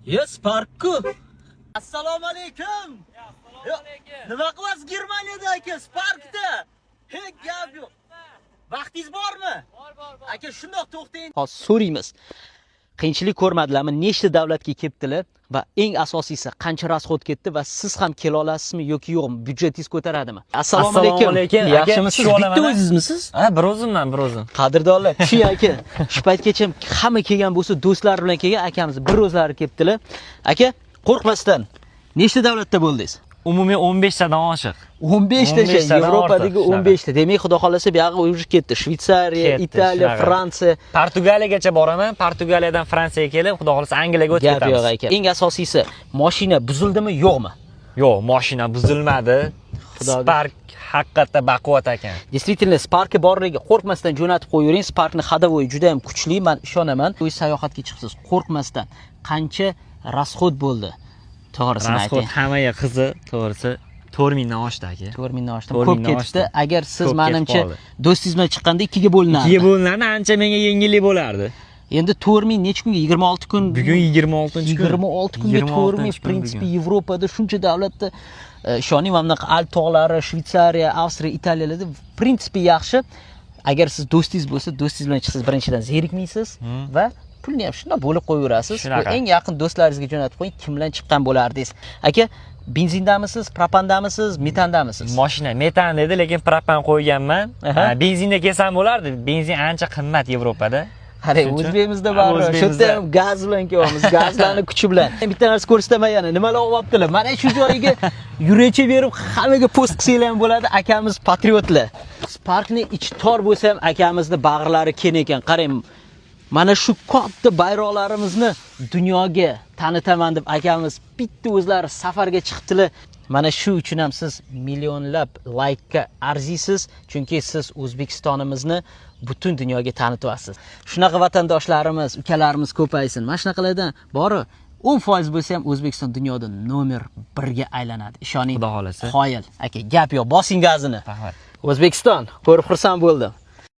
Yes, Spark-ku. Assalomu alaykum. Assalomu alaykum. Nima qilasiz Germaniyada aka, Sparkda? Hech gap yo'q. Vaqtingiz bormi? Bor. Aka, shundoq to'xtang. Hozir so'raymiz. Qiyinchilik ko'rmadilarmi? Nechta davlatga kelibdilar va eng asosiysi qancha rasxod ketdi va siz ham kela olasizmi yoki yo'qmi? Byudjetingiz ko'taradimi? Assalomu alaykum. Yaxshimisiz? Bitta o'zingizmisiz? Ha, bir o'zim. Qadrdonlar, tushing aka. Shu paytgacha hamma kelgan bo'lsa, do'stlar bilan kelgan, akamiz bir o'zlari kelibdilar. Aka, qo'rqmasdan. Nechta davlatda bo'ldingiz? Umumiy 15 tadan oshiq. 15 ta 15 tadan Yevropadagi ortiq, 15 ta. Demak, xudo xolasa bu yoqqa o'rib ketdi. Shvetsariya, Ketdi, Italiya, shunaqa. Fransiya. Portugaliyagacha boraman. Portugaliyadan Fransiyaga kelib, xudo xolasa Angliyaga o'tib Gap yo'q ketamiz. aka. Eng asosiysi, mashina buzildimi, yo'qmi? Yo'q, mashina buzilmadi. Xudoga. Spark haqiqatda baquvvat ekan. Действительно, Spark'i borligiga qo'rqmasdan jo'natib qo'yavering. Spark'ni hadavoyi juda ham kuchli, men ishonaman. O'z sayohatga chiqsiz, qo'rqmasdan. Qancha rasxod bo'ldi? To'g'risini Rasxod ayting. hammaga qizi, to'g'risi 4000 dan oshdi aka. 4000 dan oshdi. 4000 Ko'p dan ketdi. oshdi. Agar siz Ko'p menimcha ketib qoldi. do'stingiz bilan chiqqanda ikkiga bo'linadi. Ikkiga bo'linadi, ancha menga yengillik bo'lardi. Endi 4000 necha kunga? 26 kun. Bugun 26-kun. 26 kunga 4000, в принципе, Yevropada shuncha davlatda ishoning, mana bunaqa Alp tog'lari, Shvetsariya, Avstriya, Italiyalarda в принципе yaxshi. Agar siz do'stingiz bo'lsa, do'stingiz bilan chiqsiz, birinchidan zerikmaysiz va pulni ham shunday bo'lib qo'yaverasiz. Shunaqa. Eng yaqin do'stlaringizga jo'natib qo'ying, kim bilan chiqqan bo'lardingiz. Aka, benzindamisiz, propandamisiz, metandamisiz? Mashina metan dedi, lekin propan qo'yganman. Aha. Benzinda kelsam bo'lardi. Benzin ancha qimmat Yevropada. Qarang, o'zbekimizda bor. Shu yerda ham gaz bilan kelyapmiz, gazlarni kuchi bilan. Bitta narsa ko'rsataman yana, nimalar olyaptilar. Mana shu joyiga yuracha berib hammaga post qilsanglar ham bo'ladi. Akamiz patriotlar. Sparkni ichi tor bo'lsa ham akamizni bag'rlari keng ekan. Qarang, mana shu katta bayroqlarimizni dunyoga tanitaman deb akamiz bitta o'zlari safarga chiqdilar. Mana shu uchun ham siz millionlab laykka arziysiz, chunki siz O'zbekistonimizni butun dunyoga tanityapsiz. Shunaqa vatandoshlarimiz, ukalarimiz ko'paysin. Mana shunaqalardan bori 10% bo'lsa ham O'zbekiston dunyoda nomer 1 ga aylanadi. Ishoning. Xudo xolasa. Qoyil. Aka, gap yo'q, bosing gazini. Rahmat. O'zbekiston, ko'rib xursand bo'ldim.